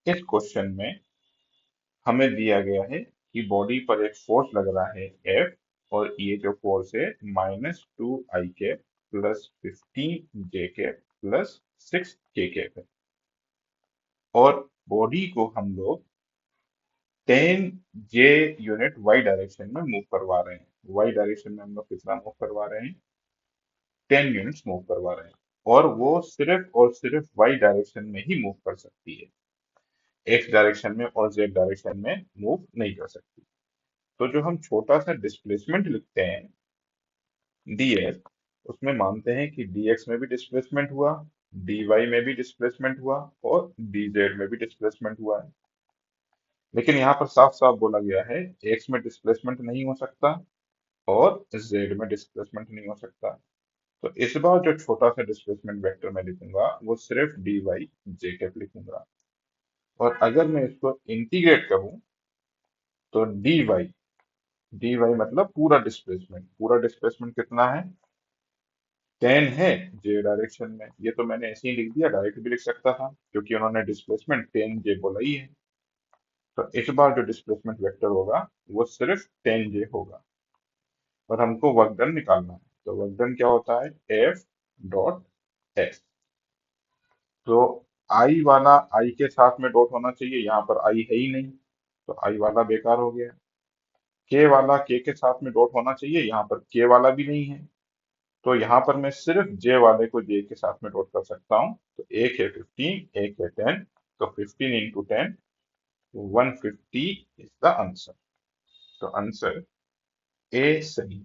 इस क्वेश्चन में हमें दिया गया है कि बॉडी पर एक फोर्स लग रहा है F, और ये जो फोर्स है -2 I cap plus 15 J cap plus 6 K cap है। और बॉडी को हम लोग 10 J यूनिट वाई डायरेक्शन में मूव करवा रहे हैं। वाई डायरेक्शन में हम लोग कितना मूव करवा रहे हैं? 10 यूनिट्स मूव करवा रहे हैं। और वो सिर्फ और सिर्फ वाई डायरेक्शन में ही मूव कर सकती है, एक्स डायरेक्शन में और जेड डायरेक्शन में मूव नहीं कर सकती। तो जो हम छोटा सा डिस्प्लेसमेंट लिखते हैं dx, उसमें मानते हैं कि dx में भी डिस्प्लेसमेंट हुआ, dy में भी डिस्प्लेसमेंट हुआ और dz में भी डिस्प्लेसमेंट हुआ है। लेकिन यहाँ पर साफ साफ बोला गया है x में डिस्प्लेसमेंट नहीं हो सकता और z में डिस्प्लेसमेंट नहीं हो सकता। तो इस बार जो छोटा सा डिस्प्लेसमेंट वेक्टर मैं लिखूंगा वो सिर्फ dy j कैप लिखूंगा। और अगर मैं इसको इंटीग्रेट करूं तो dy मतलब पूरा डिस्प्लेसमेंट कितना है? 10 है जे डायरेक्शन में। ये तो मैंने ऐसे ही लिख दिया, डायरेक्ट भी लिख सकता था क्योंकि उन्होंने डिस्प्लेसमेंट 10 जे बोला ही है। तो इस बार जो डिस्प्लेसमेंट वेक्टर होगा वो सिर्फ 10 जे होगा। और हमको वर्क डन निकालना है। तो वर्क डन क्या होता है? F dot x. तो आई वाला आई के साथ में डॉट होना चाहिए, यहाँ पर आई है ही नहीं, तो आई वाला बेकार हो गया। के वाला के साथ में डॉट होना चाहिए, यहाँ पर के वाला भी नहीं है, तो यहाँ पर मैं सिर्फ जे वाले को जे के साथ में डॉट कर सकता हूँ। तो एक है 15, एक है 10, तो 15 इंटू 10, 150 इज द आंसर। तो आंसर ए सही।